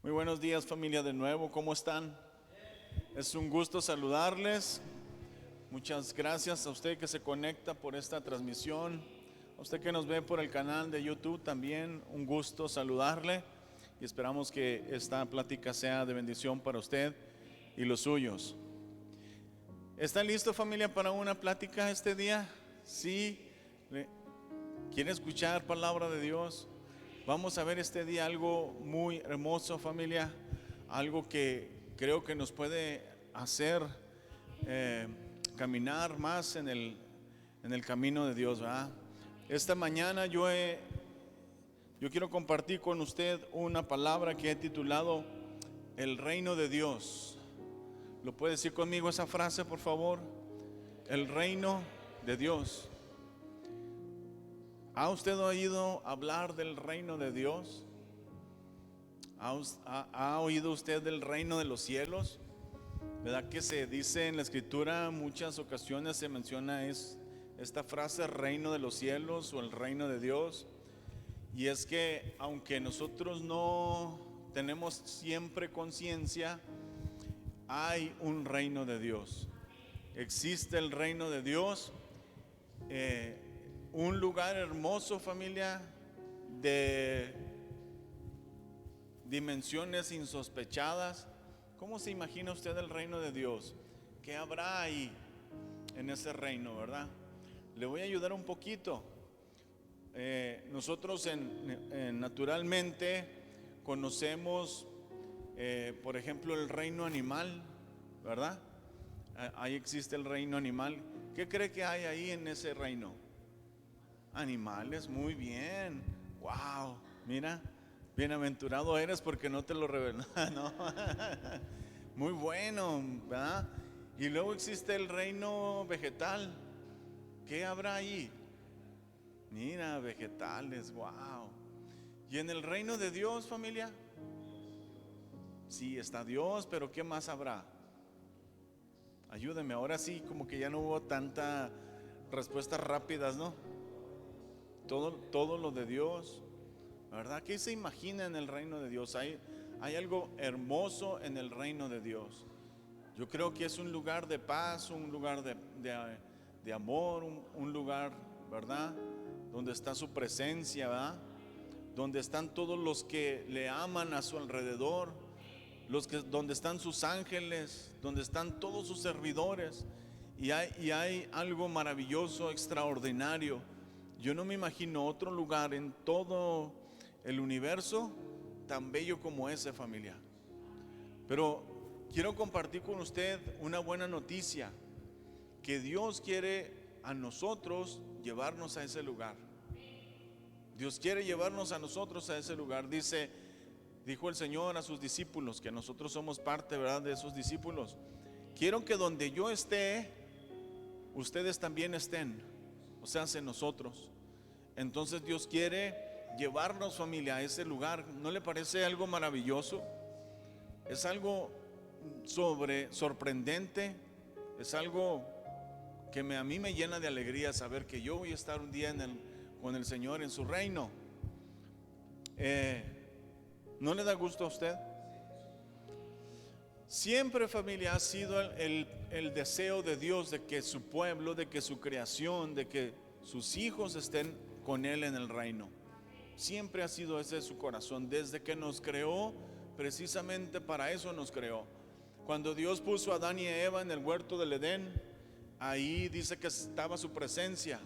Muy buenos días, familia, de nuevo, ¿cómo están? Es un gusto saludarles. Muchas gracias a usted que se conecta por esta transmisión, a usted que nos ve por el canal de YouTube también, un gusto saludarle y esperamos que esta plática sea de bendición para usted y los suyos. ¿Está listo, familia, para una plática este día? ¿Sí? ¿Quiere escuchar palabra de Dios? Vamos a ver este día algo muy hermoso, familia, algo que creo que nos puede hacer caminar más en el camino de Dios, ¿verdad? Esta mañana yo quiero compartir con usted una palabra que he titulado El reino de Dios. ¿Lo puede decir conmigo esa frase, por favor? El reino de Dios. ¿Ha usted oído hablar del reino de Dios? ¿Ha oído usted del reino de los cielos? ¿Verdad que se dice en la escritura, muchas ocasiones se menciona esta frase, reino de los cielos o el reino de Dios? Y es que aunque nosotros no tenemos siempre conciencia, hay un reino de Dios. Existe el reino de Dios, un lugar hermoso, familia, de dimensiones insospechadas. ¿Cómo se imagina usted el reino de Dios? ¿Qué habrá ahí en ese reino, verdad? Le voy a ayudar un poquito. Nosotros naturalmente conocemos, por ejemplo, el reino animal, ¿verdad? Ahí existe el reino animal. ¿Qué cree que hay ahí en ese reino? Animales, muy bien. Wow, mira, bienaventurado eres porque no te lo reveló. No. Muy bueno, ¿verdad? Y luego existe el reino vegetal. ¿Qué habrá ahí? Mira, vegetales, wow. Y en el reino de Dios, familia, sí está Dios, pero ¿qué más habrá? Ayúdeme, ahora sí, como que ya no hubo tanta respuestas rápidas, ¿no? Todo lo de Dios, ¿verdad? ¿Qué se imagina en el reino de Dios? Hay algo hermoso en el reino de Dios. Yo creo que es un lugar de paz, un lugar de amor, un lugar, ¿verdad? Donde está su presencia, ¿verdad? Donde están todos los que le aman a su alrededor, donde están sus ángeles, donde están todos sus servidores. Y hay algo maravilloso, extraordinario. Yo no me imagino otro lugar en todo el universo tan bello como ese, familia. Pero quiero compartir con usted una buena noticia, que Dios quiere a nosotros llevarnos a ese lugar. Dios quiere llevarnos a nosotros a ese lugar. Dijo el Señor a sus discípulos, que nosotros somos parte, ¿verdad?, de esos discípulos. Quiero que donde yo esté, ustedes también estén, o sea, nosotros. Entonces Dios quiere llevarnos, familia, a ese lugar. ¿No le parece algo maravilloso? Es algo sorprendente. Es algo que a mí me llena de alegría saber que yo voy a estar un día con el Señor en su reino. ¿No le da gusto a usted? Siempre, familia, ha sido el deseo de Dios de que su pueblo, de que su creación, de que sus hijos estén con Él en el reino. Siempre ha sido ese su corazón. Desde que nos creó, precisamente para eso nos creó. Cuando Dios puso a Adán y a Eva en el huerto del Edén, ahí dice que estaba su presencia.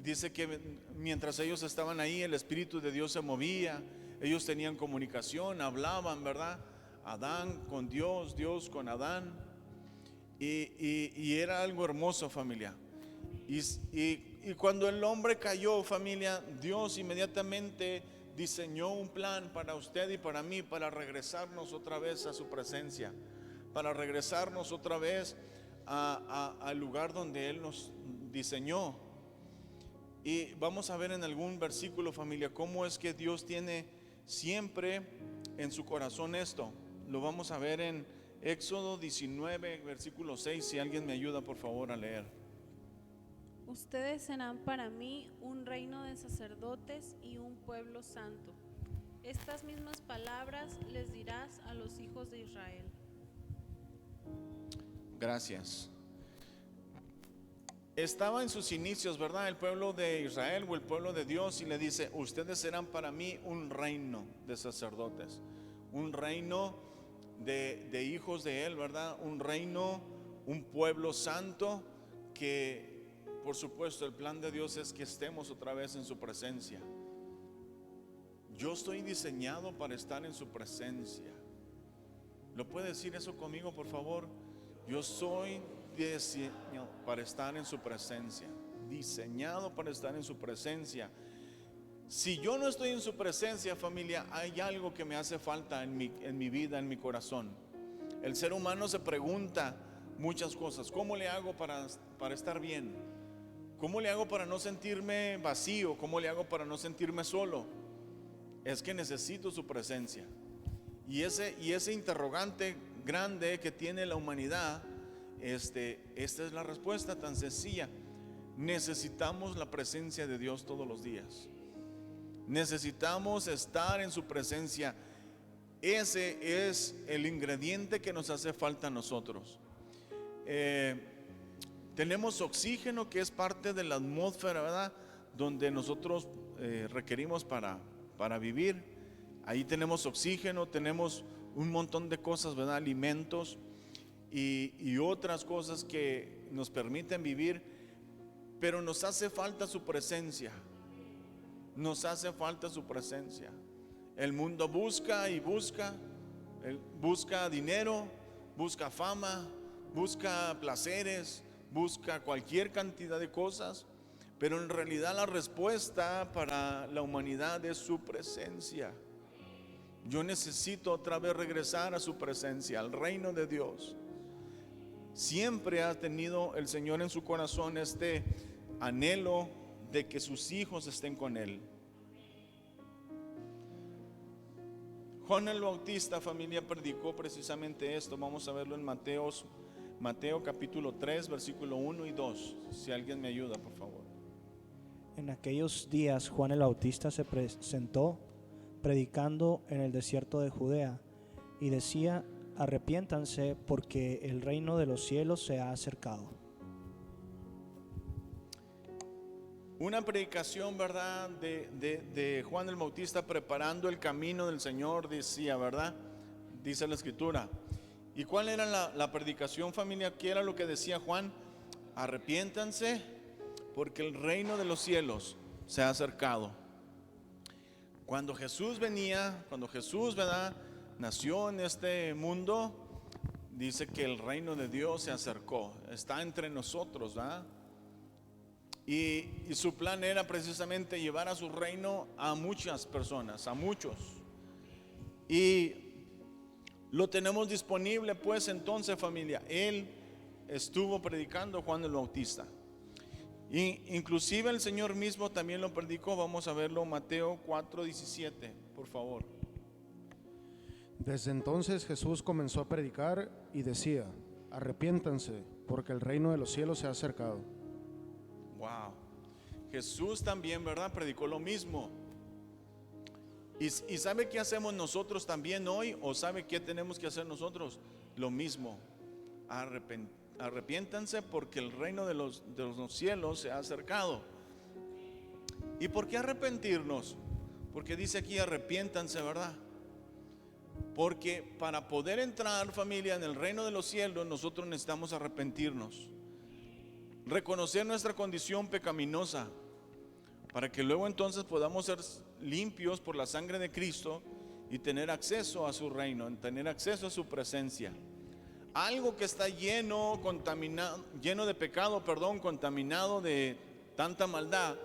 Dice que mientras ellos estaban ahí, el Espíritu de Dios se movía. Ellos tenían comunicación, hablaban, ¿verdad? Adán con Dios, Dios con Adán. Y era algo hermoso, familia. Y cuando el hombre cayó, familia, Dios inmediatamente diseñó un plan para usted y para mí, para regresarnos otra vez a su presencia, para regresarnos otra vez al lugar donde Él nos diseñó. Y vamos a ver en algún versículo, familia, cómo es que Dios tiene siempre en su corazón esto. Lo vamos a ver en Éxodo 19, versículo 6. Si alguien me ayuda, por favor, a leer. Ustedes serán para mí un reino de sacerdotes y un pueblo santo. Estas mismas palabras les dirás a los hijos de Israel. Gracias. Estaba en sus inicios, ¿verdad? El pueblo de Israel o el pueblo de Dios, y le dice: ustedes serán para mí un reino de sacerdotes, un reino de hijos de Él, ¿verdad? Un reino, un pueblo santo, que por supuesto el plan de Dios es que estemos otra vez en su presencia. Yo estoy diseñado para estar en su presencia. ¿Lo puede decir eso conmigo, por favor? Yo soy diseñado para estar en su presencia, diseñado para estar en su presencia. Si yo no estoy en su presencia, familia, hay algo que me hace falta en mi vida, en mi corazón. El ser humano se pregunta muchas cosas. ¿Cómo le hago para estar bien? ¿Cómo le hago para no sentirme vacío? ¿Cómo le hago para no sentirme solo? Es que necesito su presencia. Y ese interrogante grande que tiene la humanidad, esta es la respuesta tan sencilla. Necesitamos la presencia de Dios todos los días. Necesitamos estar en su presencia. Ese es el ingrediente que nos hace falta a nosotros. Tenemos oxígeno, que es parte de la atmósfera, ¿verdad? Donde nosotros requerimos para vivir. Ahí tenemos oxígeno, tenemos un montón de cosas, ¿verdad? Alimentos y otras cosas que nos permiten vivir, pero nos hace falta su presencia. Nos hace falta su presencia. El mundo busca y busca, busca dinero, busca fama, busca placeres, busca cualquier cantidad de cosas, pero en realidad la respuesta para la humanidad es su presencia. Yo necesito otra vez regresar a su presencia, al reino de Dios. Siempre ha tenido el Señor en su corazón este anhelo de que sus hijos estén con Él. Juan el Bautista, familia, predicó precisamente esto. Vamos a verlo en Mateo capítulo 3, versículo 1 y 2. Si alguien me ayuda, por favor. En aquellos días Juan el Bautista se presentó predicando en el desierto de Judea y decía: arrepiéntanse, porque el reino de los cielos se ha acercado. Una predicación, ¿verdad? De Juan el Bautista preparando el camino del Señor, decía, ¿verdad? Dice la escritura. ¿Y cuál era la predicación, familia? ¿Qué era lo que decía Juan? Arrepiéntanse, porque el reino de los cielos se ha acercado. Cuando Jesús venía, cuando Jesús, ¿verdad?, nació en este mundo, dice que el reino de Dios se acercó, está entre nosotros, ¿verdad? Y su plan era precisamente llevar a su reino a muchas personas, a muchos. Y lo tenemos disponible, pues entonces, familia. Él estuvo predicando, Juan el Bautista. Inclusive el Señor mismo también lo predicó. Vamos a verlo, Mateo 4:17, por favor. Desde entonces Jesús comenzó a predicar y decía: arrepiéntanse, porque el reino de los cielos se ha acercado. Wow. Jesús también, ¿verdad?, predicó lo mismo. ¿Y sabe qué hacemos nosotros también hoy? ¿O sabe qué tenemos que hacer nosotros? Lo mismo. Arrepiéntanse, porque el reino de los cielos se ha acercado. ¿Y por qué arrepentirnos? Porque dice aquí arrepiéntanse, ¿verdad? Porque para poder entrar, familia, en el reino de los cielos, nosotros necesitamos arrepentirnos, reconocer nuestra condición pecaminosa, para que luego entonces podamos ser limpios por la sangre de Cristo y tener acceso a su reino, tener acceso a su presencia. Algo que está lleno de pecado, contaminado de tanta maldad,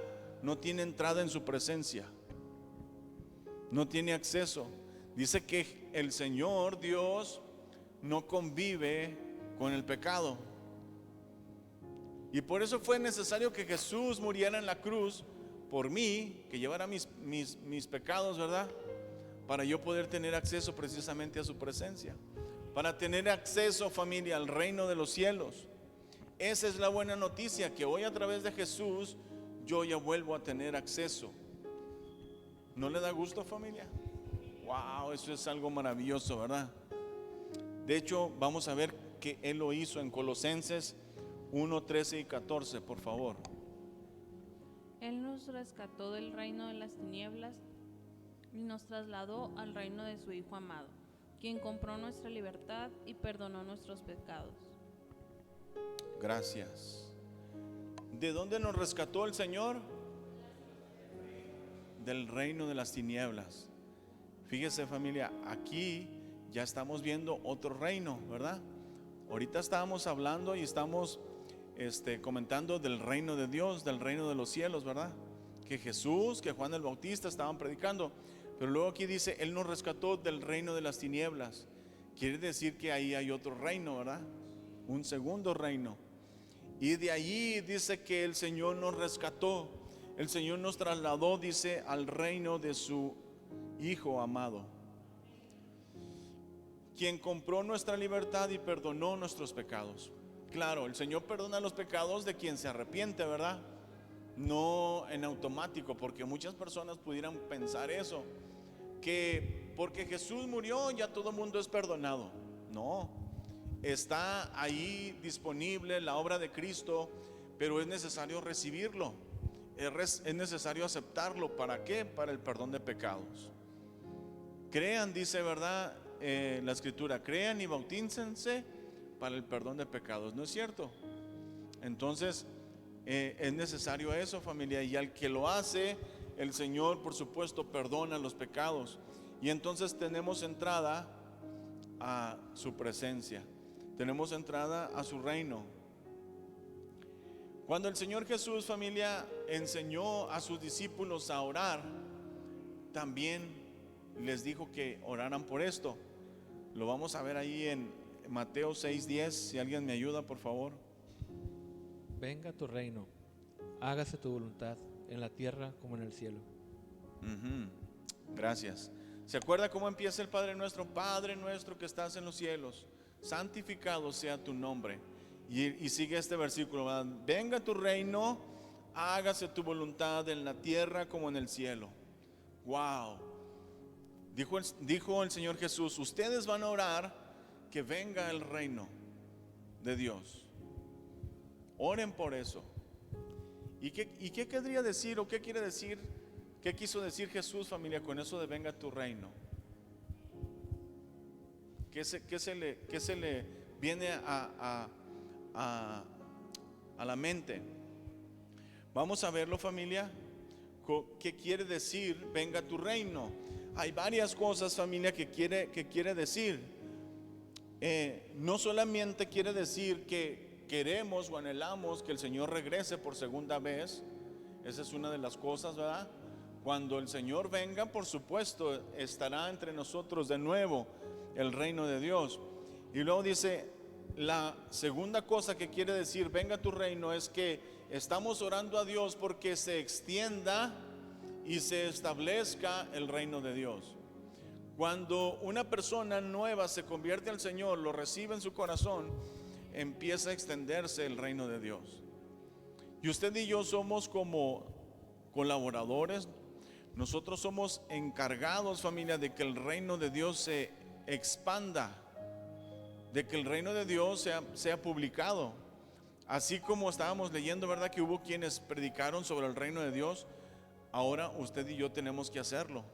no tiene entrada en su presencia, no tiene acceso. Dice que el Señor Dios no convive con el pecado. Y por eso fue necesario que Jesús muriera en la cruz por mí, que llevara mis pecados, ¿verdad? Para yo poder tener acceso precisamente a su presencia, para tener acceso, familia, al reino de los cielos. Esa es la buena noticia, que hoy a través de Jesús yo ya vuelvo a tener acceso. ¿No le da gusto, familia? Wow, eso es algo maravilloso, ¿verdad? De hecho, vamos a ver que Él lo hizo en Colosenses 1, 13 y 14, por favor. Él nos rescató del reino de las tinieblas y nos trasladó al reino de su Hijo amado, quien compró nuestra libertad y perdonó nuestros pecados. Gracias. ¿De dónde nos rescató el Señor? Del reino de las tinieblas. Fíjese, familia, aquí ya estamos viendo otro reino, ¿verdad? Ahorita estábamos hablando y estamos comentando del reino de Dios, del reino de los cielos, ¿verdad? Que Jesús, que Juan el Bautista estaban predicando. Pero luego aquí dice, Él nos rescató del reino de las tinieblas. Quiere decir que ahí hay otro reino, ¿verdad? Un segundo reino. Y de allí dice que el Señor nos rescató. El Señor nos trasladó, dice, al reino de su Hijo amado, quien compró nuestra libertad y perdonó nuestros pecados. Claro, el Señor perdona los pecados de quien se arrepiente, ¿verdad? No en automático, porque muchas personas pudieran pensar eso, que porque Jesús murió ya todo el mundo es perdonado. No, está ahí disponible la obra de Cristo, pero es necesario recibirlo, es necesario aceptarlo. ¿Para qué? Para el perdón de pecados. Crean, dice, ¿verdad? La escritura, crean y bautícense para el perdón de pecados, ¿no es cierto? Entonces es necesario eso, familia, y al que lo hace, el Señor, por supuesto, perdona los pecados, y entonces tenemos entrada a su presencia, tenemos entrada a su reino. Cuando el Señor Jesús, familia, enseñó a sus discípulos a orar, también les dijo que oraran por esto. Lo vamos a ver ahí en Mateo 6:10. Si alguien me ayuda, por favor. Venga tu reino, hágase tu voluntad en la tierra como en el cielo. Gracias. ¿Se acuerda cómo empieza el Padre Nuestro? Padre nuestro que estás en los cielos, santificado sea tu nombre. Y sigue este versículo, ¿verdad? Venga tu reino, hágase tu voluntad en la tierra como en el cielo. Wow. Dijo el Señor Jesús, ustedes van a orar que venga el reino de Dios. Oren por eso. ¿Y qué querría decir o qué quiere decir? ¿Qué quiso decir Jesús, familia, con eso de venga tu reino? ¿Qué se le viene a la mente? Vamos a verlo, familia. ¿Qué quiere decir venga tu reino? Hay varias cosas, familia, que quiere decir. No solamente quiere decir que queremos o anhelamos que el Señor regrese por segunda vez. Esa es una de las cosas, ¿verdad? Cuando el Señor venga, por supuesto, estará entre nosotros de nuevo el reino de Dios. Y luego dice, la segunda cosa que quiere decir venga tu reino es que estamos orando a Dios porque se extienda y se establezca el reino de Dios. Cuando una persona nueva se convierte al Señor, lo recibe en su corazón, empieza a extenderse el reino de Dios. Y usted y yo somos como colaboradores. Nosotros somos encargados, familia, de que el reino de Dios se expanda, de que el reino de Dios sea publicado. Así como estábamos leyendo, ¿verdad? Que hubo quienes predicaron sobre el reino de Dios. Ahora usted y yo tenemos que hacerlo.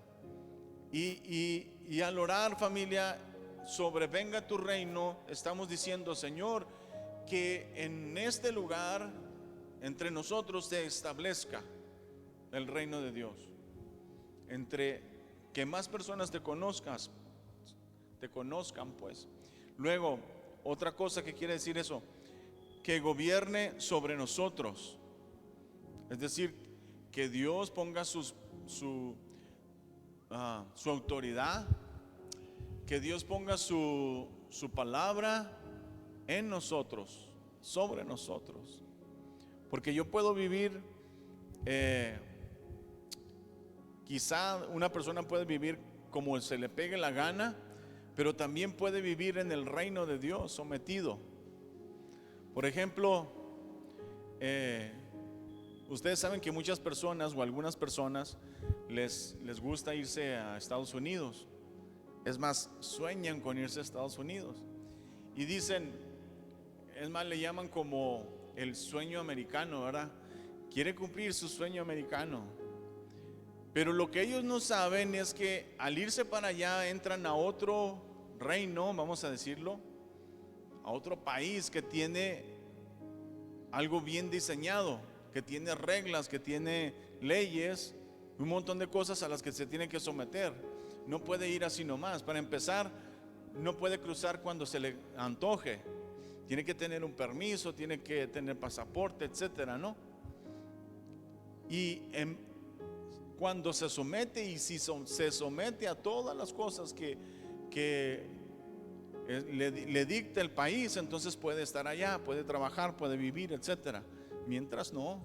Y al orar, familia, sobre venga tu reino, estamos diciendo, Señor, que en este lugar, entre nosotros, se establezca el reino de Dios. Entre que más personas te conozcan, pues. Luego, otra cosa que quiere decir eso, que gobierne sobre nosotros. Es decir, que Dios ponga su autoridad, que Dios ponga su palabra en nosotros, sobre nosotros. Porque yo puedo vivir, quizá una persona puede vivir como se le pegue la gana, pero también puede vivir en el reino de Dios sometido. Por ejemplo, ustedes saben que muchas personas o algunas personas les gusta irse a Estados Unidos, Es más, sueñan con irse a Estados Unidos. Y dicen, es más, le llaman como el sueño americano, ¿verdad? Quiere cumplir su sueño americano. Pero lo que ellos no saben es que al irse para allá entran a otro reino, vamos a decirlo, a otro país que tiene algo bien diseñado, que tiene reglas, que tiene leyes, un montón de cosas a las que se tiene que someter. No puede ir así nomás. Para empezar, no puede cruzar cuando se le antoje. Tiene que tener un permiso, tiene que tener pasaporte, etcétera, ¿no? Y cuando se somete, y si se somete a todas las cosas que le dicta el país, entonces puede estar allá, puede trabajar, puede vivir, etcétera. Mientras no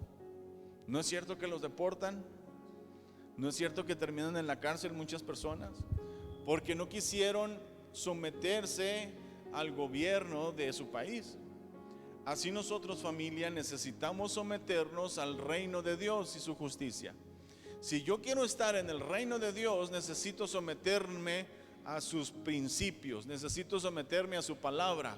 es cierto que los deportan, no es cierto que terminan en la cárcel muchas personas, porque no quisieron someterse al gobierno de su país. Así nosotros, familia, necesitamos someternos al reino de Dios y su justicia. Si yo quiero estar en el reino de Dios, necesito someterme a sus principios, necesito someterme a su palabra.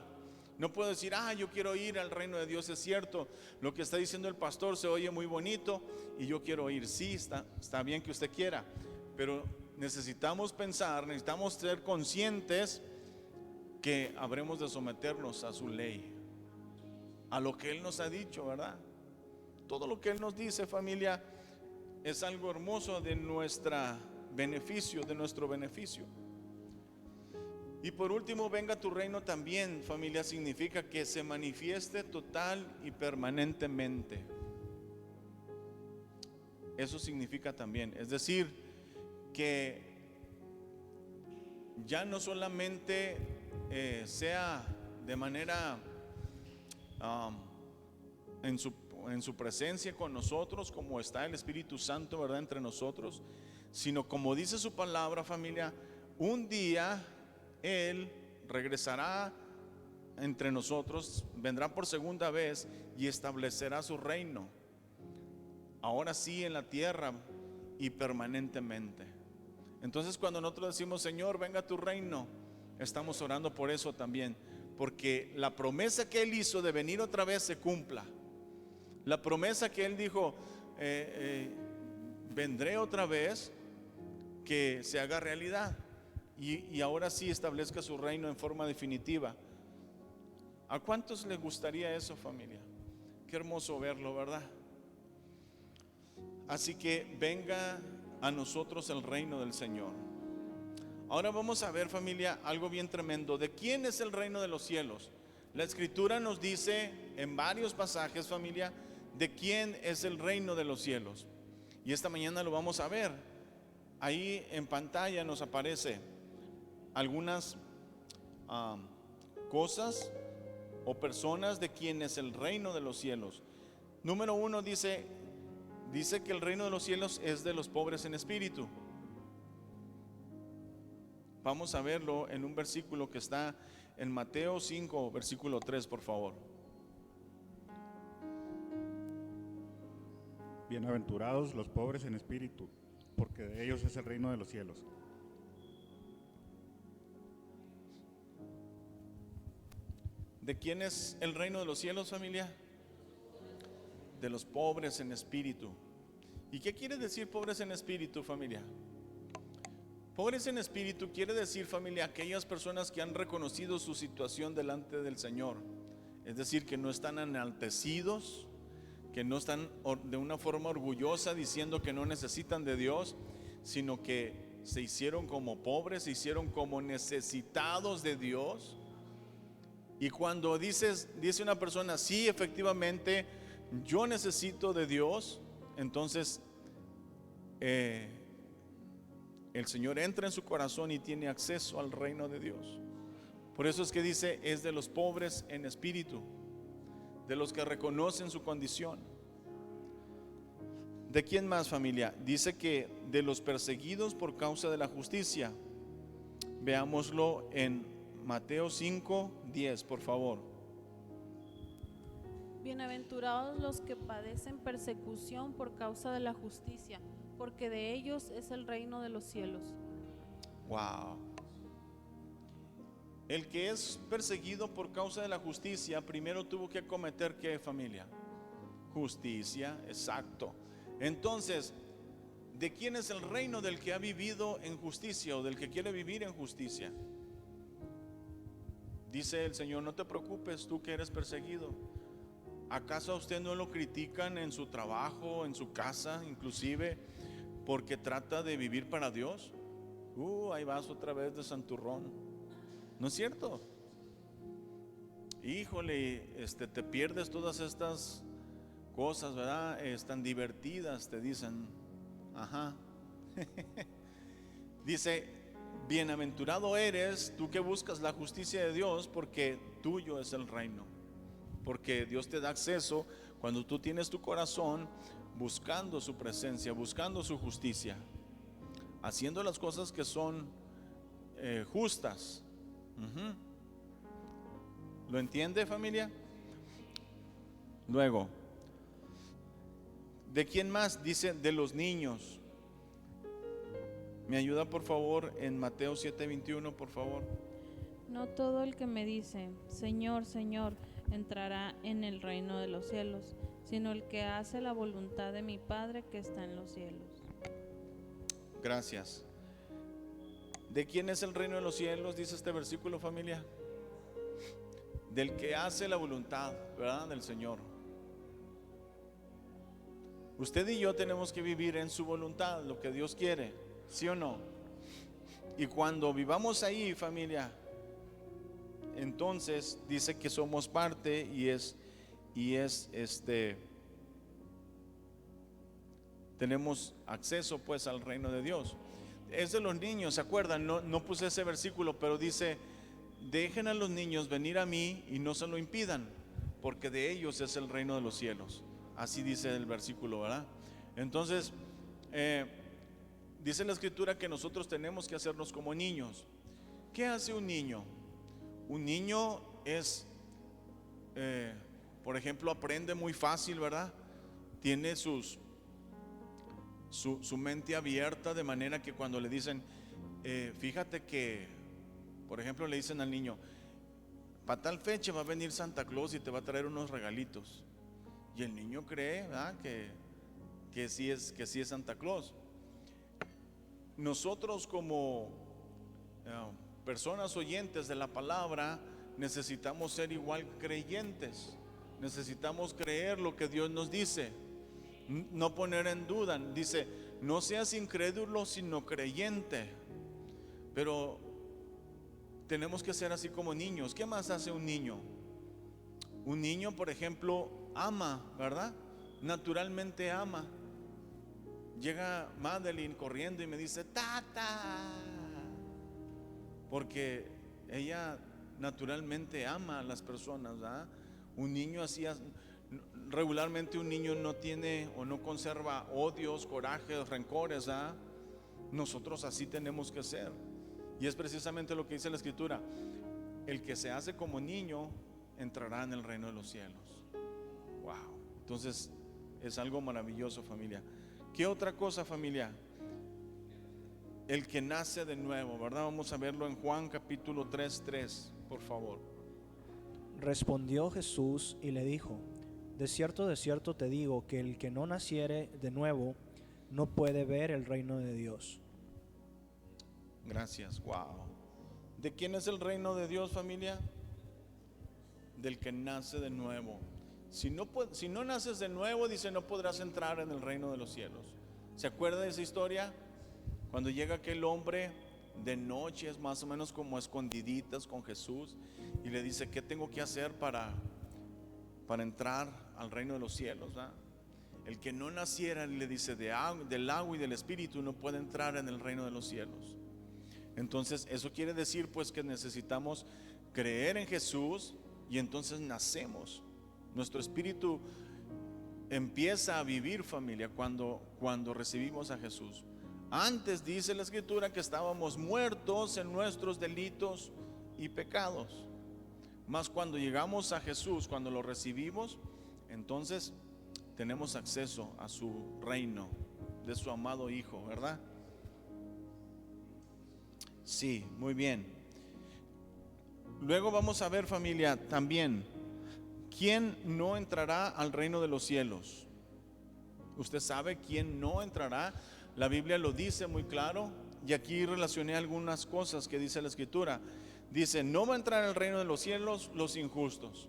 No puedo decir, yo quiero ir al reino de Dios. Es cierto, lo que está diciendo el pastor se oye muy bonito y yo quiero ir. Sí, está bien que usted quiera, pero necesitamos pensar, necesitamos ser conscientes que habremos de someternos a su ley, a lo que Él nos ha dicho, ¿verdad? Todo lo que Él nos dice, familia, es algo hermoso de nuestro beneficio. Y por último, venga tu reino también, familia, significa que se manifieste total y permanentemente. Eso significa también, es decir, que ya no solamente sea de manera en su presencia con nosotros, como está el Espíritu Santo, ¿verdad?, entre nosotros, sino como dice su palabra, familia, un día Él regresará entre nosotros, vendrá por segunda vez y establecerá su reino, ahora sí en la tierra y permanentemente. Entonces, cuando nosotros decimos, Señor, venga tu reino, estamos orando por eso también, porque la promesa que Él hizo de venir otra vez se cumpla. La promesa que Él dijo, vendré otra vez, que se haga realidad y ahora sí establezca su reino en forma definitiva. ¿A cuántos les gustaría eso, familia? Qué hermoso verlo, ¿verdad? Así que venga a nosotros el reino del Señor. Ahora vamos a ver, familia, algo bien tremendo. ¿De quién es el reino de los cielos? La Escritura nos dice en varios pasajes, familia, de quién es el reino de los cielos. Y esta mañana lo vamos a ver. Ahí en pantalla nos aparece algunas cosas o personas de quién es el reino de los cielos. Número 1 dice que el reino de los cielos es de los pobres en espíritu. Vamos a verlo en un versículo que está en Mateo 5, versículo 3, por favor. Bienaventurados los pobres en espíritu, porque de ellos es el reino de los cielos. ¿De quién es el reino de los cielos, familia? De los pobres en espíritu. ¿Y qué quiere decir pobres en espíritu, familia? Pobres en espíritu quiere decir, familia, aquellas personas que han reconocido su situación delante del Señor. Es decir, que no están enaltecidos, que no están de una forma orgullosa diciendo que no necesitan de Dios, sino que se hicieron como pobres, se hicieron como necesitados de Dios. Y cuando dice una persona, sí, efectivamente, yo necesito de Dios, entonces el Señor entra en su corazón y tiene acceso al reino de Dios. Por eso es que dice, es de los pobres en espíritu, de los que reconocen su condición. ¿De quién más, familia? Dice que de los perseguidos por causa de la justicia. Veámoslo en Mateo 5, 10, por favor. Bienaventurados los que padecen persecución por causa de la justicia, porque de ellos es el reino de los cielos. Wow. El que es perseguido por causa de la justicia, primero tuvo que cometer ¿qué, familia? Justicia, exacto. Entonces, ¿de quién es el reino? Del que ha vivido en justicia o del que quiere vivir en justicia. Dice el Señor, no te preocupes, tú que eres perseguido. ¿Acaso a usted no lo critican en su trabajo, en su casa, inclusive porque trata de vivir para Dios? Ahí vas otra vez de santurrón. ¿No es cierto? Híjole, te pierdes todas estas cosas, ¿verdad? Tan divertidas, te dicen. Ajá. Dice, bienaventurado eres tú que buscas la justicia de Dios, porque tuyo es el reino. Porque Dios te da acceso cuando tú tienes tu corazón buscando su presencia, buscando su justicia, haciendo las cosas que son justas. ¿Lo entiende, familia? Luego, ¿de quién más? Dice, de los niños. ¿Me ayuda por favor en Mateo 7:21, por favor? No todo el que me dice, Señor, Señor, entrará en el reino de los cielos, sino el que hace la voluntad de mi Padre que está en los cielos. Gracias. ¿De quién es el reino de los cielos? Dice este versículo, familia. Del que hace la voluntad, ¿verdad? Del Señor. Usted y yo tenemos que vivir en su voluntad, lo que Dios quiere, ¿sí o no? Y cuando vivamos ahí, familia, entonces dice que somos parte tenemos acceso pues al reino de Dios. Es de los niños, ¿se acuerdan? No puse ese versículo, pero dice, dejen a los niños venir a mí y no se lo impidan, porque de ellos es el reino de los cielos. Así dice el versículo, ¿verdad? Entonces, dice la escritura que nosotros tenemos que hacernos como niños. ¿Qué hace un niño? Un niño es, por ejemplo, aprende muy fácil, ¿verdad? Tiene su mente abierta, de manera que cuando le dicen, fíjate que, por ejemplo, le dicen al niño, para tal fecha va a venir Santa Claus y te va a traer unos regalitos. Y el niño cree, ¿verdad? que sí es Santa Claus. Nosotros como personas oyentes de la palabra necesitamos ser igual creyentes. Necesitamos creer lo que Dios nos dice, no poner en duda. Dice, no seas incrédulo sino creyente. Pero tenemos que ser así como niños. ¿Qué más hace un niño? Un niño, por ejemplo, ama, ¿verdad? Naturalmente ama. Llega Madeline corriendo y me dice, tata, porque ella naturalmente ama a las personas, ¿verdad? Un niño así, regularmente un niño no tiene o no conserva odios, corajes, rencores, ¿verdad? Nosotros así tenemos que ser. Y es precisamente lo que dice la escritura, el que se hace como niño entrará en el reino de los cielos. Wow. Entonces es algo maravilloso, familia. ¿Qué otra cosa, familia? El que nace de nuevo, ¿verdad? Vamos a verlo en Juan capítulo 3:3, por favor. Respondió Jesús y le dijo, de cierto te digo que el que no naciere de nuevo no puede ver el reino de Dios. Gracias, wow. ¿De quién es el reino de Dios, familia? Del que nace de nuevo. Si no naces de nuevo, dice, no podrás entrar en el reino de los cielos. ¿Se acuerda de esa historia? Cuando llega aquel hombre de noche, es más o menos como escondiditas con Jesús, y le dice, ¿qué tengo que hacer para entrar al reino de los cielos, ¿verdad? El que no naciera, le dice, del agua y del espíritu no puede entrar en el reino de los cielos. Entonces eso quiere decir pues que necesitamos creer en Jesús, y entonces nacemos. Nuestro espíritu empieza a vivir, familia, cuando recibimos a Jesús. Antes dice la escritura que estábamos muertos en nuestros delitos y pecados. Mas cuando llegamos a Jesús, cuando lo recibimos, entonces tenemos acceso a su reino de su amado Hijo, ¿verdad? Sí, muy bien. Luego vamos a ver, familia, también, ¿quién no entrará al reino de los cielos? Usted sabe quién no entrará. La Biblia lo dice muy claro, y aquí relacioné algunas cosas que dice la Escritura. Dice, no va a entrar al reino de los cielos los injustos,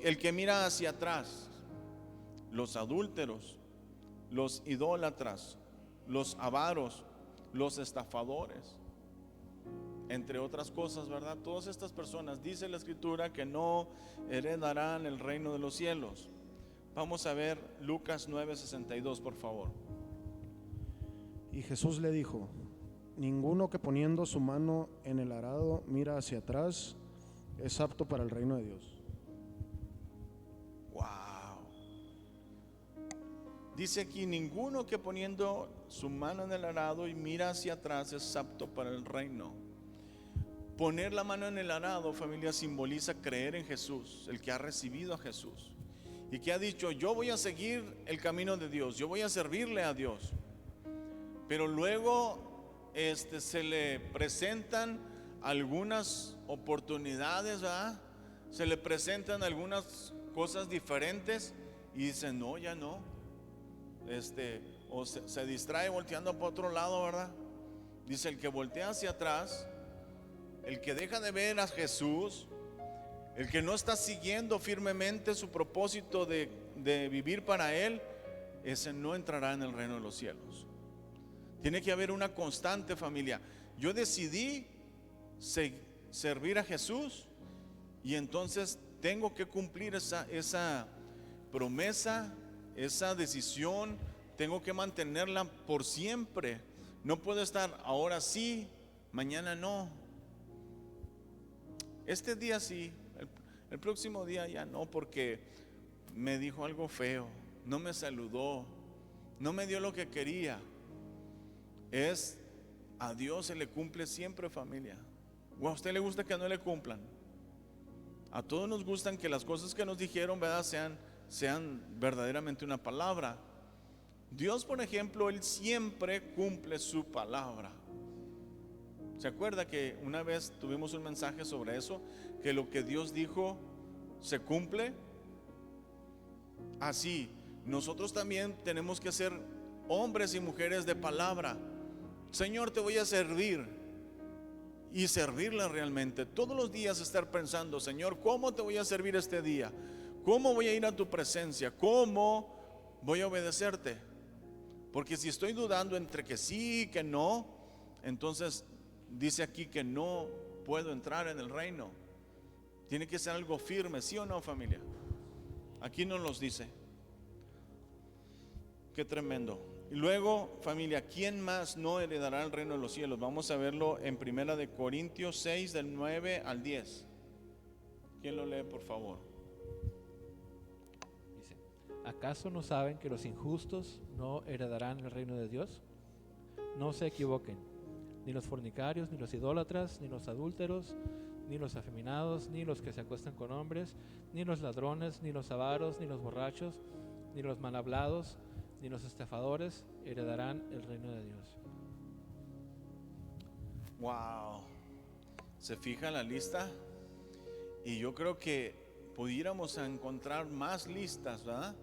el que mira hacia atrás, los adúlteros, los idólatras, los avaros, los estafadores, entre otras cosas, ¿verdad? Todas estas personas, dice la Escritura, que no heredarán el reino de los cielos. Vamos a ver Lucas 9:62, por favor. Y Jesús le dijo: ninguno que poniendo su mano en el arado mira hacia atrás es apto para el reino de Dios. Wow. Dice aquí, ninguno que poniendo su mano en el arado y mira hacia atrás es apto para el reino. Poner la mano en el arado, familia, simboliza creer en Jesús, el que ha recibido a Jesús y que ha dicho, yo voy a seguir el camino de Dios, yo voy a servirle a Dios. Pero luego se le presentan algunas oportunidades, ¿verdad? Se le presentan algunas cosas diferentes y dice, no, ya no. O se distrae volteando para otro lado, ¿verdad? Dice, el que voltea hacia atrás, el que deja de ver a Jesús, el que no está siguiendo firmemente su propósito de vivir para Él, ese no entrará en el reino de los cielos. Tiene que haber una constante, familia. Yo decidí servir a Jesús y entonces tengo que cumplir esa promesa, esa decisión. Tengo que mantenerla por siempre. No puedo estar ahora sí, mañana no. Este día sí, el próximo día ya no, porque me dijo algo feo, no me saludó, no me dio lo que quería. A Dios se le cumple siempre, familia. ¿O a usted le gusta que no le cumplan? A todos nos gustan que las cosas que nos dijeron, ¿verdad?, sean verdaderamente una palabra. Dios, por ejemplo, Él siempre cumple su palabra. ¿Se acuerda que una vez tuvimos un mensaje sobre eso? Que lo que Dios dijo se cumple. Así, nosotros también tenemos que ser hombres y mujeres de palabra. Señor, te voy a servir y servirle realmente. Todos los días estar pensando, Señor, ¿cómo te voy a servir este día? ¿Cómo voy a ir a tu presencia? ¿Cómo voy a obedecerte? Porque si estoy dudando entre que sí y que no, entonces dice aquí que no puedo entrar en el reino. Tiene que ser algo firme, ¿sí o no, familia? Aquí nos los dice. Qué tremendo. Y luego, familia, ¿quién más no heredará el reino de los cielos? Vamos a verlo en 1 Corintios 6, del 9 al 10. ¿Quién lo lee, por favor? Dice, ¿acaso no saben que los injustos no heredarán el reino de Dios? No se equivoquen, ni los fornicarios, ni los idólatras, ni los adúlteros, ni los afeminados, ni los que se acuestan con hombres, ni los ladrones, ni los avaros, ni los borrachos, ni los mal hablados, ni los estafadores heredarán el reino de Dios. Wow. ¿Se fija la lista? Y yo creo que pudiéramos encontrar más listas, ¿verdad?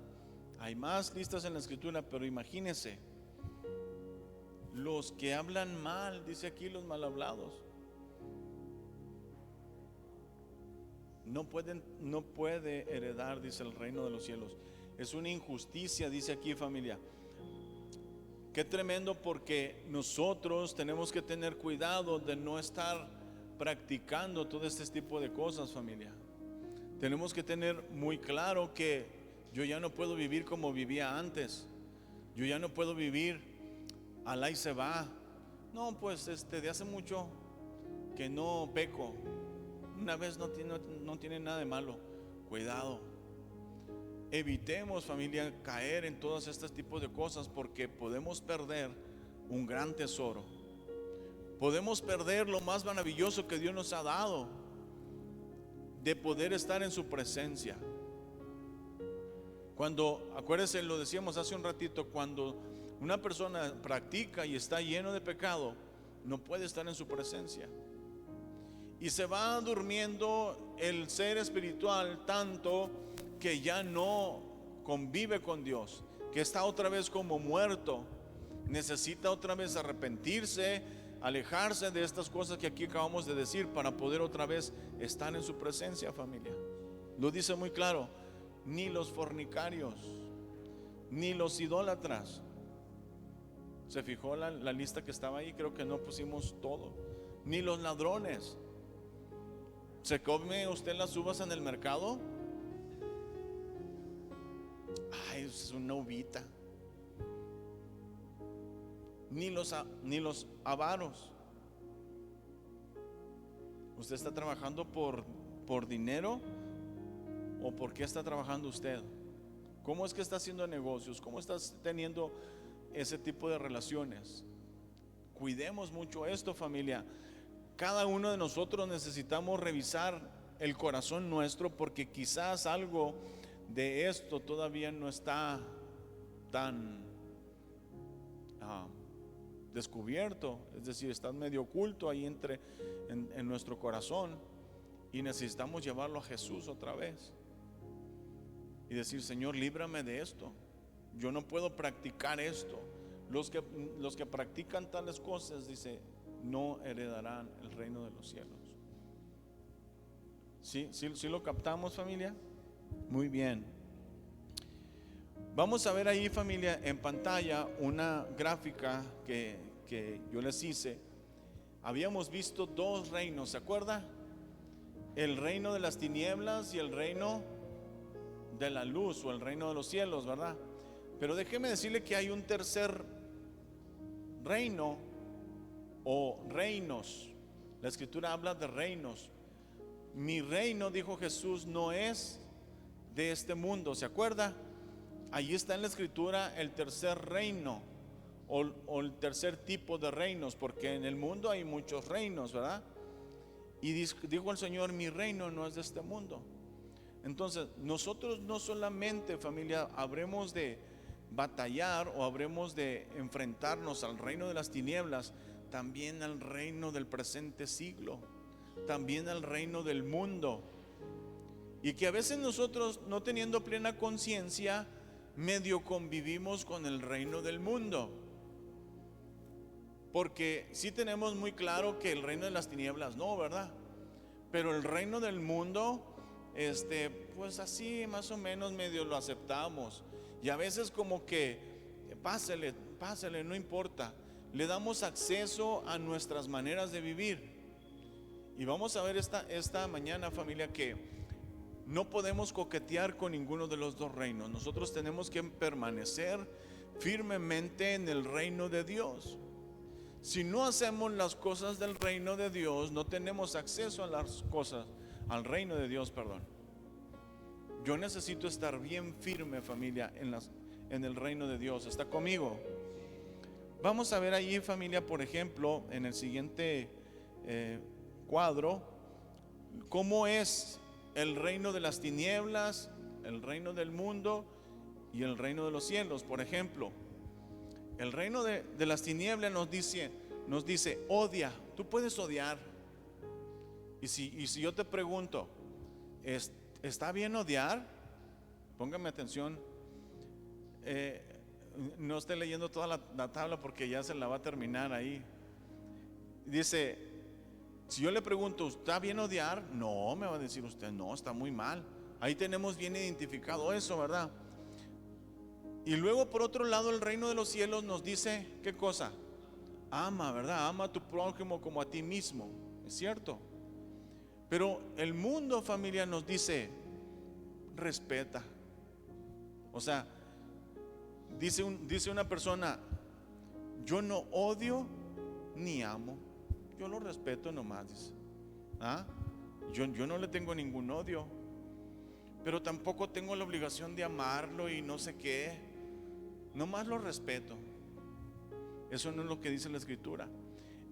Hay más listas en la Escritura, pero imagínense, los que hablan mal, dice aquí, los mal hablados, no puede heredar, dice, el reino de los cielos. Es una injusticia, dice aquí, familia. Qué tremendo, porque nosotros tenemos que tener cuidado de no estar practicando todo este tipo de cosas, familia. Tenemos que tener muy claro que yo ya no puedo vivir como vivía antes. Yo ya no puedo vivir al ahí se va. No, pues de hace mucho que no peco. Una vez no tiene nada de malo. Cuidado. Evitemos, familia, caer en todos estos tipos de cosas, porque podemos perder un gran tesoro. Podemos perder lo más maravilloso que Dios nos ha dado, de poder estar en su presencia. Cuando, acuérdense, lo decíamos hace un ratito, cuando una persona practica y está lleno de pecado, no puede estar en su presencia. Y se va durmiendo el ser espiritual tanto que ya no convive con Dios, que está otra vez como muerto. Necesita otra vez arrepentirse, alejarse de estas cosas que aquí acabamos de decir para poder otra vez estar en su presencia, familia. Lo dice muy claro: ni los fornicarios, ni los idólatras. ¿Se fijó la lista que estaba ahí? Creo que no pusimos todo. Ni los ladrones. ¿Se come usted las uvas en el mercado? Ay, es una uvita. Ni los avaros. ¿Usted está trabajando por dinero? ¿O por qué está trabajando usted? ¿Cómo es que está haciendo negocios? ¿Cómo estás teniendo ese tipo de relaciones? Cuidemos mucho esto, familia. Cada uno de nosotros necesitamos revisar el corazón nuestro, porque quizás algo de esto todavía no está tan descubierto, es decir, está medio oculto ahí en nuestro corazón, y necesitamos llevarlo a Jesús otra vez y decir: Señor, líbrame de esto, yo no puedo practicar esto. Los que practican tales cosas, dice, no heredarán el reino de los cielos. ¿Sí lo captamos, familia? Muy bien. Vamos a ver ahí, familia, en pantalla una gráfica que yo les hice. Habíamos visto dos reinos, ¿se acuerda? El reino de las tinieblas y el reino de la luz, o el reino de los cielos, ¿verdad? Pero déjeme decirle que hay un tercer reino o reinos. La escritura habla de reinos. Mi reino, dijo Jesús, no es de este mundo, ¿se acuerda? Allí está en la escritura el tercer reino o el tercer tipo de reinos, porque en el mundo hay muchos reinos, ¿verdad? Y dijo el Señor: mi reino no es de este mundo. Entonces nosotros no solamente, familia, habremos de batallar o habremos de enfrentarnos al reino de las tinieblas, también al reino del presente siglo, también al reino del mundo. Y que a veces nosotros, no teniendo plena conciencia, medio convivimos con el reino del mundo, porque sí tenemos muy claro que el reino de las tinieblas no, ¿verdad? Pero el reino del mundo, pues así más o menos medio lo aceptamos, y a veces como que pásele, no importa, le damos acceso a nuestras maneras de vivir. Y vamos a ver esta mañana, familia, que no podemos coquetear con ninguno de los dos reinos. Nosotros tenemos que permanecer firmemente en el reino de Dios. Si no hacemos las cosas del reino de Dios, no tenemos acceso a las cosas, al reino de Dios, perdón. Yo necesito estar bien firme, familia, en el reino de Dios. ¿Está conmigo? Vamos a ver allí, familia, por ejemplo, en el siguiente cuadro, cómo es el reino de las tinieblas, el reino del mundo y el reino de los cielos. Por ejemplo, el reino de las tinieblas nos dice odia. Tú puedes odiar. Y si yo te pregunto, ¿está bien odiar? Póngame atención. No esté leyendo toda la tabla, porque ya se la va a terminar ahí. Dice, si yo le pregunto, ¿está bien odiar? No, me va a decir usted, no, está muy mal. Ahí tenemos bien identificado eso, ¿verdad? Y luego, por otro lado, el reino de los cielos nos dice, ¿qué cosa? Ama, ¿verdad? Ama a tu prójimo como a ti mismo, ¿es cierto? Pero el mundo, familia, nos dice, respeta. O sea, dice una persona, yo no odio ni amo, yo lo respeto nomás, dice. Yo no le tengo ningún odio, pero tampoco tengo la obligación de amarlo y no sé qué, nomás lo respeto. Eso no es lo que dice la escritura.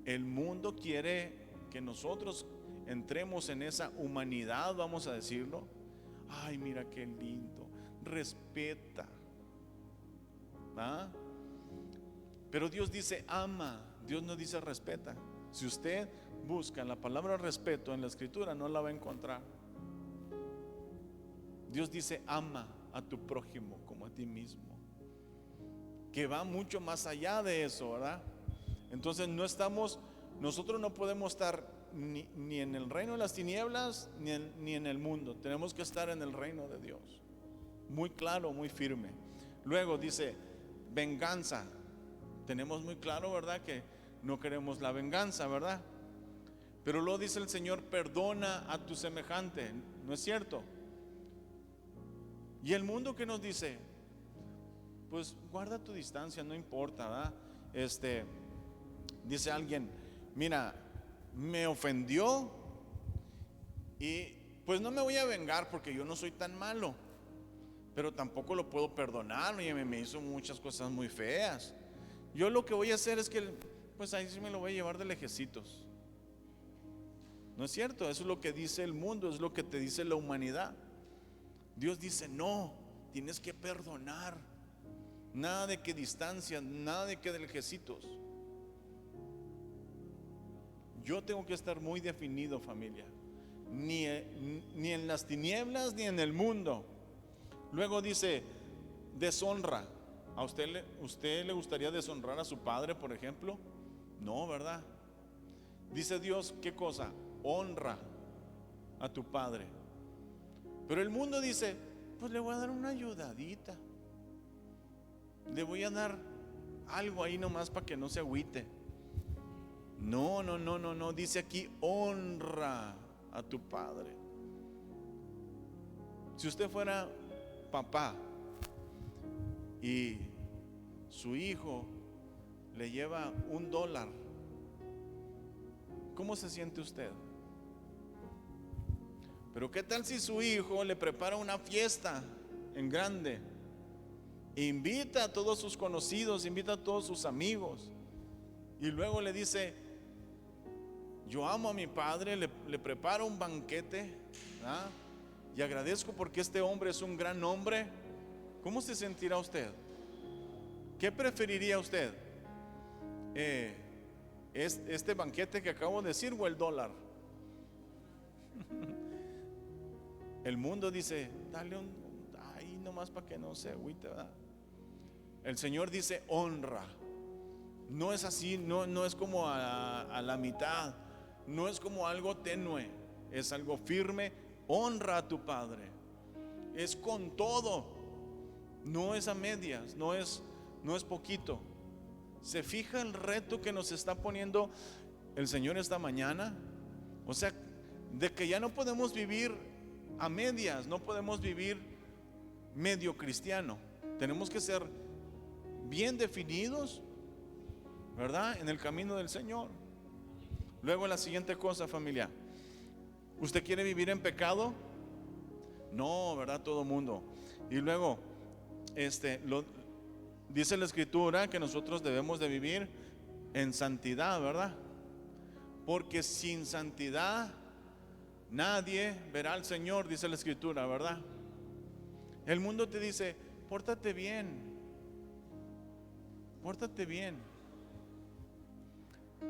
El mundo quiere que nosotros entremos en esa humanidad, vamos a decirlo. Ay, mira qué lindo, respeta. Pero Dios dice ama, Dios no dice respeta. Si usted busca la palabra respeto en la escritura, no la va a encontrar. Dios dice: ama a tu prójimo como a ti mismo, que va mucho más allá de eso, ¿verdad? Entonces nosotros no podemos estar ni en el reino de las tinieblas ni en el mundo. Tenemos que estar en el reino de Dios. Muy claro, muy firme. Luego dice venganza. Tenemos muy claro, ¿verdad?, que no queremos la venganza, ¿verdad? Pero luego dice el Señor: perdona a tu semejante. ¿No es cierto? Y el mundo, que nos dice: pues guarda tu distancia, no importa, ¿verdad? Dice alguien: mira, me ofendió y pues no me voy a vengar porque yo no soy tan malo, pero tampoco lo puedo perdonar, y me hizo muchas cosas muy feas. Yo lo que voy a hacer es que pues ahí sí me lo voy a llevar de lejecitos. ¿No es cierto? Eso es lo que dice el mundo, es lo que te dice la humanidad. Dios dice: no, tienes que perdonar. Nada de que distancia, nada de que de lejecitos. Yo tengo que estar muy definido, familia. Ni en las tinieblas ni en el mundo. Luego dice deshonra. ¿A usted le gustaría deshonrar a su padre, por ejemplo? No, ¿verdad? Dice Dios: ¿qué cosa? Honra a tu padre. Pero el mundo dice: pues le voy a dar una ayudadita, le voy a dar algo ahí nomás para que no se agüite. No, dice aquí: honra a tu padre. Si usted fuera papá y su hijo le lleva $1, ¿cómo se siente usted? Pero ¿qué tal si su hijo le prepara una fiesta en grande? Invita a todos sus conocidos, invita a todos sus amigos, y luego le dice: yo amo a mi padre, le preparo un banquete, ¿ah? Y agradezco porque este hombre es un gran hombre. ¿Cómo se sentirá usted? ¿Qué preferiría usted? ¿Este banquete que acabo de decir o el $1? El mundo dice: dale ahí nomás para que no se agüite, ¿verdad? El Señor dice: honra. No es así, no es como a la mitad, no es como algo tenue, es algo firme. Honra a tu padre, es con todo, no es a medias, no es poquito. ¿Se fija el reto que nos está poniendo el Señor esta mañana? O sea, de que ya no podemos vivir a medias, no podemos vivir medio cristiano. Tenemos que ser bien definidos, ¿verdad?, en el camino del Señor. Luego la siguiente cosa, familia: ¿usted quiere vivir en pecado? No, ¿verdad? Todo mundo. Y luego dice la escritura que nosotros debemos de vivir en santidad, ¿verdad? Porque sin santidad nadie verá al Señor, dice la escritura, ¿verdad? El mundo te dice: pórtate bien, pórtate bien.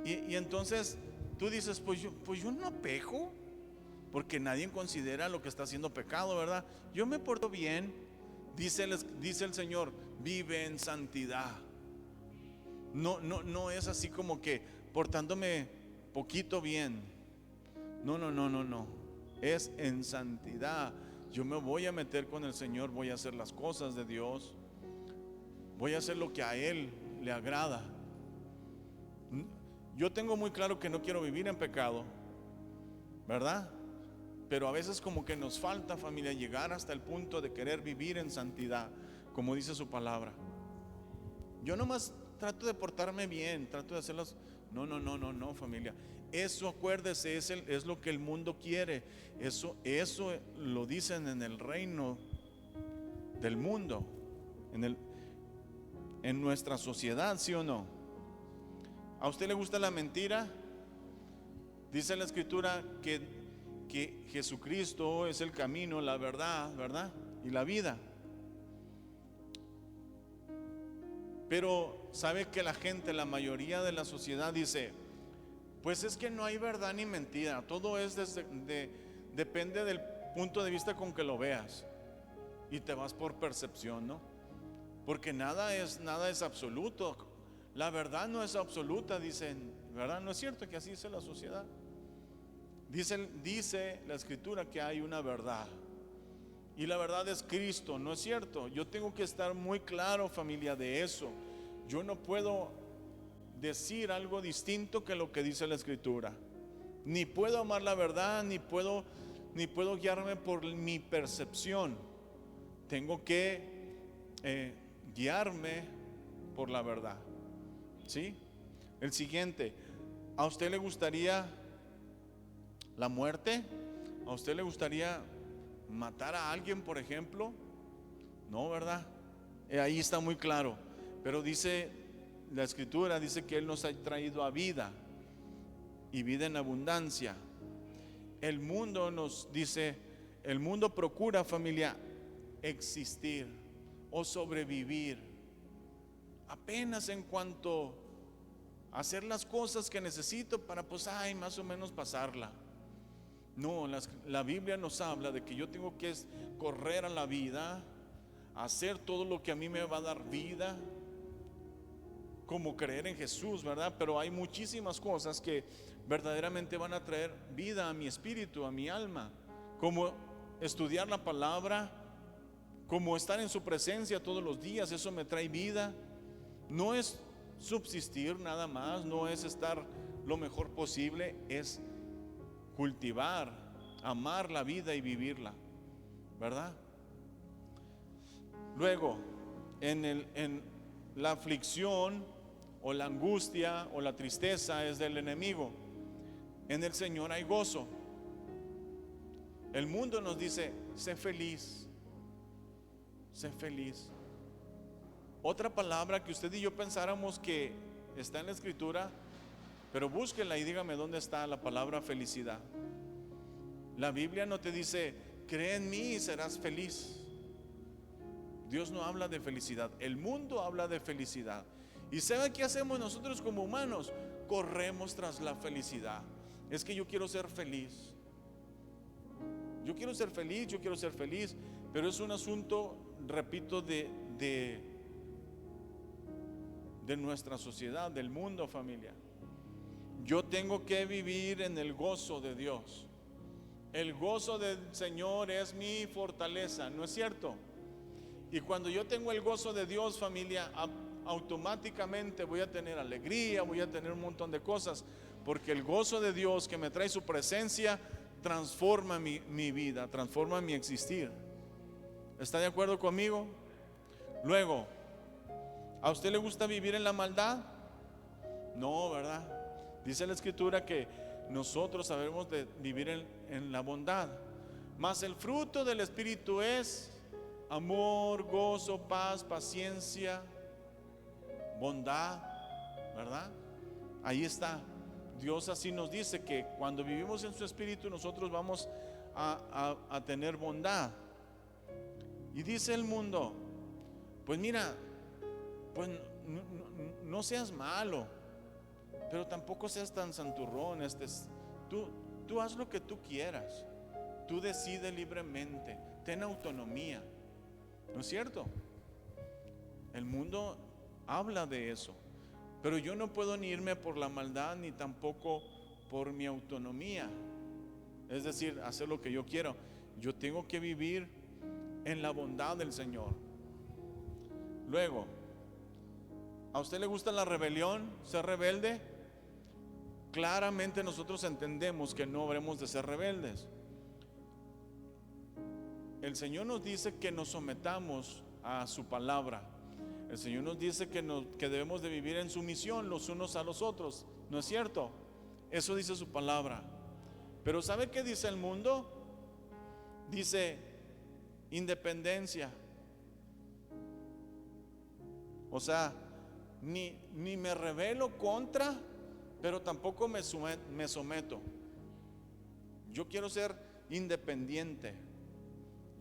Y entonces tú dices: pues yo no peco, porque nadie considera lo que está haciendo pecado, ¿verdad? Yo me porto bien. Dice el Señor: vive en santidad. No es así como que portándome poquito bien. No. Es en santidad. Yo me voy a meter con el Señor, voy a hacer las cosas de Dios, voy a hacer lo que a Él le agrada. Yo tengo muy claro que no quiero vivir en pecado, ¿verdad? Pero a veces como que nos falta, familia, llegar hasta el punto de querer vivir en santidad, como dice su palabra. Yo nomás trato de portarme bien, trato de hacerlas. No, familia. Eso, acuérdese, es lo que el mundo quiere. Eso lo dicen en el reino del mundo, en nuestra sociedad, ¿sí o no? ¿A usted le gusta la mentira? Dice la escritura que Jesucristo es el camino, la verdad, ¿verdad?, y la vida. Pero sabe que la gente, la mayoría de la sociedad dice: Pues es que no hay verdad ni mentira, todo es depende del punto de vista con que lo veas, y te vas por percepción, ¿no? Porque nada es absoluto. La verdad no es absoluta, dicen, ¿verdad? No es cierto que así dice la sociedad. Dice la Escritura que hay una verdad, y la verdad es Cristo, ¿no es cierto? Yo tengo que estar muy claro, familia, de eso. Yo no puedo decir algo distinto que lo que dice la Escritura. Ni puedo amar la verdad, ni puedo guiarme por mi percepción. Tengo que guiarme por la verdad. ¿Sí? El siguiente, ¿a usted le gustaría la muerte? ¿A usted le gustaría matar a alguien, por ejemplo? No, ¿verdad? Ahí está muy claro. Pero dice la Escritura, dice que Él nos ha traído a vida, y vida en abundancia. El mundo nos dice, el mundo procura, familia, existir o sobrevivir, apenas en cuanto a hacer las cosas que necesito para, pues, más o menos pasarla. No, la Biblia nos habla de que yo tengo que correr a la vida, hacer todo lo que a mí me va a dar vida, como creer en Jesús, ¿verdad? Pero hay muchísimas cosas que verdaderamente van a traer vida a mi espíritu, a mi alma, como estudiar la palabra, como estar en su presencia todos los días. Eso me trae vida. No es subsistir nada más, no es estar lo mejor posible, es cultivar, amar la vida y vivirla, ¿verdad? Luego, en la aflicción o la angustia o la tristeza es del enemigo. En el Señor hay gozo. El mundo nos dice, sé feliz, sé feliz. Otra palabra que usted y yo pensáramos que está en la Escritura, pero búsquela y dígame dónde está la palabra felicidad. La Biblia no te dice, cree en mí y serás feliz. Dios no habla de felicidad, el mundo habla de felicidad. ¿Y sabe qué hacemos nosotros como humanos? Corremos tras la felicidad. Es que yo quiero ser feliz. Yo quiero ser feliz, yo quiero ser feliz. Pero es un asunto, repito, de nuestra sociedad, del mundo, familia. Yo tengo que vivir en el gozo de Dios. El gozo del Señor es mi fortaleza, ¿no es cierto? Y cuando yo tengo el gozo de Dios, familia, automáticamente voy a tener alegría, voy a tener un montón de cosas, porque el gozo de Dios que me trae su presencia transforma mi vida, transforma mi existir. ¿Está de acuerdo conmigo? Luego, ¿a usted le gusta vivir en la maldad? No, ¿verdad? Dice la Escritura que nosotros sabemos de vivir en la bondad. Mas el fruto del Espíritu es amor, gozo, paz, paciencia, bondad, ¿verdad? Ahí está. Dios así nos dice que cuando vivimos en su Espíritu nosotros vamos a tener bondad. Y dice el mundo, pues mira, pues no seas malo, pero tampoco seas tan santurrón. Tú haz lo que tú quieras, tú decides libremente, ten autonomía, ¿no es cierto? El mundo habla de eso, pero yo no puedo ni irme por la maldad ni tampoco por mi autonomía, es decir, hacer lo que yo quiero. Yo tengo que vivir en la bondad del Señor. Luego, ¿a usted le gusta la rebelión? ¿Ser rebelde? Claramente nosotros entendemos que no habremos de ser rebeldes. El Señor nos dice que nos sometamos a su palabra. El Señor nos dice que debemos de vivir en sumisión los unos a los otros, ¿no es cierto? Eso dice su palabra. Pero ¿sabe qué dice el mundo? Dice independencia. O sea, ni me rebelo contra, pero tampoco me someto. Yo quiero ser independiente,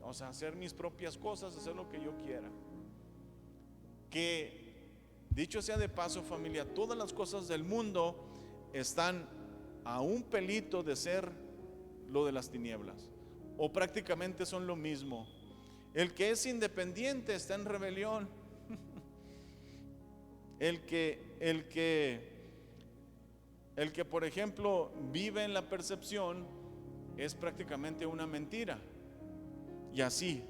o sea, hacer mis propias cosas, hacer lo que yo quiera. Que, dicho sea de paso, familia, todas las cosas del mundo están a un pelito de ser lo de las tinieblas, o prácticamente son lo mismo. El que es independiente está en rebelión. El que por ejemplo vive en la percepción es prácticamente una mentira. Y así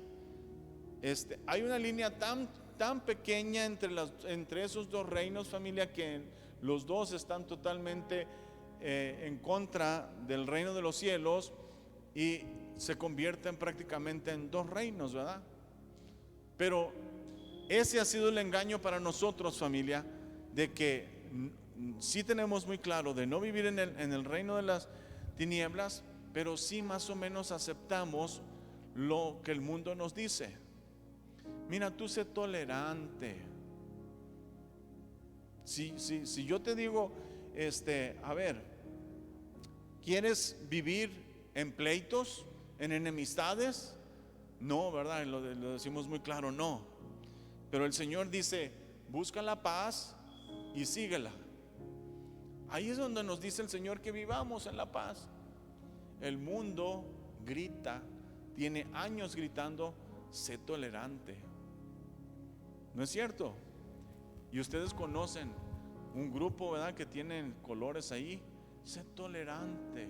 hay una línea tan pequeña entre esos dos reinos, familia, que los dos están totalmente en contra del reino de los cielos y se convierten prácticamente en dos reinos, ¿verdad? Pero ese ha sido el engaño para nosotros, familia, de que sí tenemos muy claro de no vivir en el reino de las tinieblas, pero sí más o menos aceptamos lo que el mundo nos dice. Mira, tú sé tolerante. Si yo te digo, a ver, ¿quieres vivir en pleitos, en enemistades? No, ¿verdad? Lo decimos muy claro, no. Pero el Señor dice, busca la paz y síguela. Ahí es donde nos dice el Señor que vivamos en la paz. El mundo grita, tiene años gritando, sé tolerante. ¿No es cierto? Y ustedes conocen un grupo, ¿verdad?, que tienen colores ahí. Sé tolerante.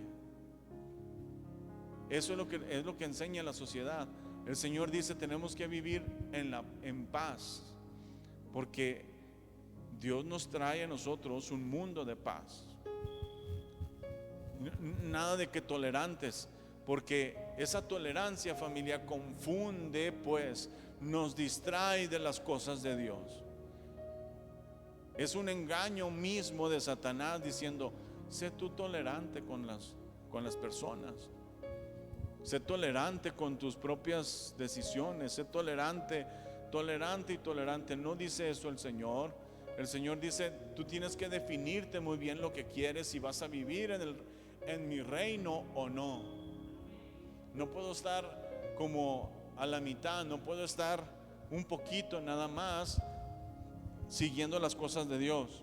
Eso es lo que enseña la sociedad. El Señor dice, tenemos que vivir en paz, porque Dios nos trae a nosotros un mundo de paz. Nada de que tolerantes, porque esa tolerancia, familia, confunde, pues nos distrae de las cosas de Dios. Es un engaño mismo de Satanás diciendo, sé tú tolerante con las personas, sé tolerante con tus propias decisiones, sé tolerante y tolerante. No dice eso el Señor. El Señor dice, tú tienes que definirte muy bien lo que quieres, si vas a vivir en mi reino o no. No puedo estar como a la mitad, no puedo estar un poquito nada más siguiendo las cosas de Dios.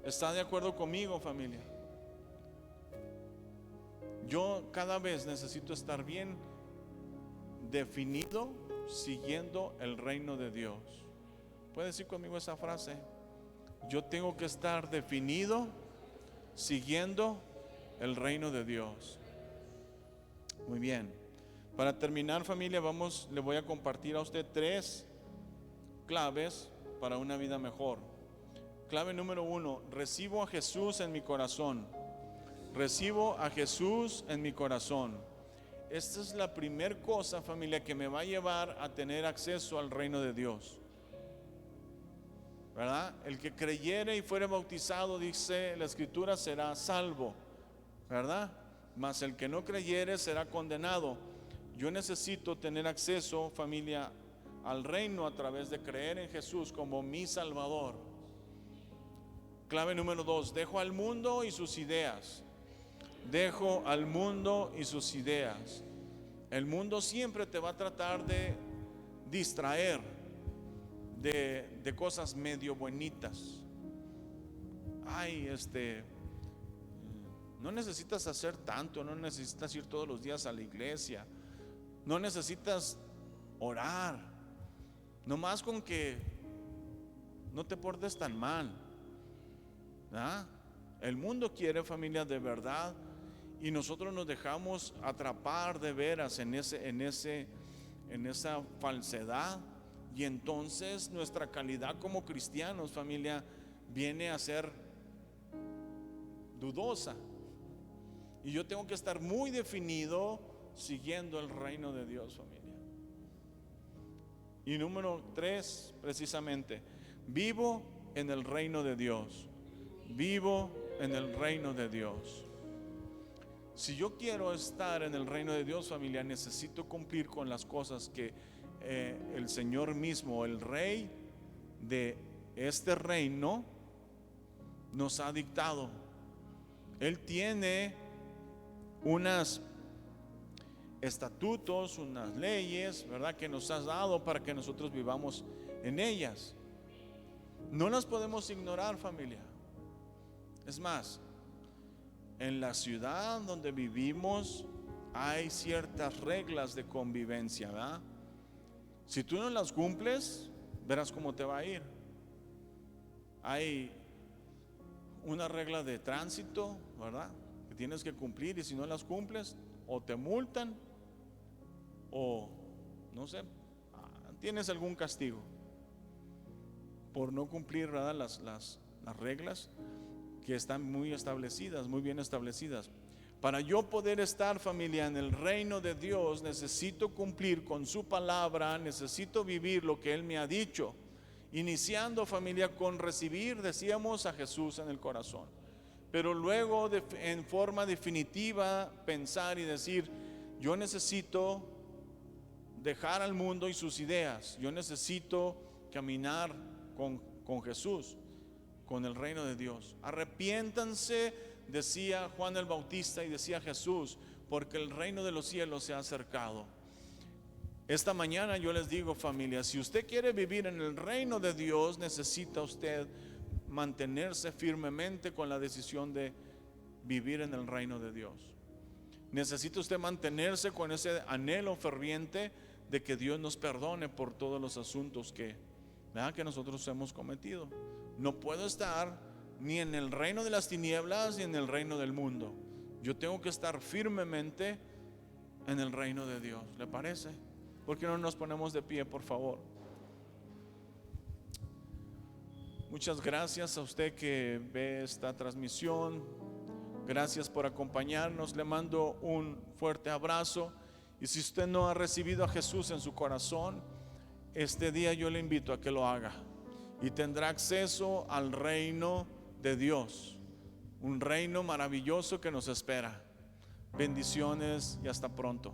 ¿Está de acuerdo conmigo, familia? Yo cada vez necesito estar bien definido siguiendo el reino de Dios. ¿Puede decir conmigo esa frase? Yo tengo que estar definido siguiendo el reino de Dios. Muy bien. Para terminar, familia, le voy a compartir a usted 3 claves para una vida mejor. Clave número 1, recibo a Jesús en mi corazón. Recibo a Jesús en mi corazón. Esta es la primera cosa, familia, que me va a llevar a tener acceso al reino de Dios, ¿verdad? El que creyere y fuere bautizado, dice la Escritura, será salvo, ¿verdad? Mas el que no creyere será condenado. Yo necesito tener acceso, familia, al reino a través de creer en Jesús como mi Salvador. Clave número 2, dejo al mundo y sus ideas. Dejo al mundo y sus ideas. El mundo siempre te va a tratar de distraer de cosas medio bonitas. Ay, no necesitas hacer tanto, no necesitas ir todos los días a la iglesia, no necesitas orar, nomás con que no te portes tan mal. ¿Ah? El mundo quiere, familia, de verdad, y nosotros nos dejamos atrapar de veras en esa falsedad, y entonces nuestra calidad como cristianos, familia, viene a ser dudosa. Y yo tengo que estar muy definido siguiendo el reino de Dios, familia. Y número 3, precisamente, vivo en el reino de Dios. Vivo en el reino de Dios. Si yo quiero estar en el reino de Dios, familia, necesito cumplir con las cosas que el Señor mismo, el Rey de este reino, nos ha dictado. Él tiene unos estatutos, unas leyes, ¿verdad?, que nos has dado para que nosotros vivamos en ellas. No las podemos ignorar, familia. Es más, en la ciudad donde vivimos hay ciertas reglas de convivencia, ¿verdad? Si tú no las cumples, verás cómo te va a ir. Hay una regla de tránsito, ¿verdad?, que tienes que cumplir, y si no las cumples, o te multan o no sé, tienes algún castigo por no cumplir, ¿verdad?, las reglas que están muy establecidas, muy bien establecidas. Para yo poder estar, familia, en el reino de Dios, necesito cumplir con su palabra, necesito vivir lo que Él me ha dicho. Iniciando, familia, con recibir, decíamos, a Jesús en el corazón. Pero luego, en forma definitiva, pensar y decir: yo necesito dejar al mundo y sus ideas. Yo necesito caminar con Jesús, con el reino de Dios. Arrepiéntanse, decía Juan el Bautista y decía Jesús, porque el reino de los cielos se ha acercado. Esta mañana yo les digo, familia, si usted quiere vivir en el reino de Dios, necesita usted mantenerse firmemente con la decisión de vivir en el reino de Dios. Necesita usted mantenerse con ese anhelo ferviente de que Dios nos perdone por todos los asuntos que nosotros hemos cometido. No puedo estar ni en el reino de las tinieblas ni en el reino del mundo. Yo tengo que estar firmemente en el reino de Dios. ¿Le parece? ¿Por qué no nos ponemos de pie, por favor? Muchas gracias a usted que ve esta transmisión. Gracias por acompañarnos. Le mando un fuerte abrazo. Y si usted no ha recibido a Jesús en su corazón, este día yo le invito a que lo haga. Y tendrá acceso al reino de Dios. Un reino maravilloso que nos espera. Bendiciones y hasta pronto.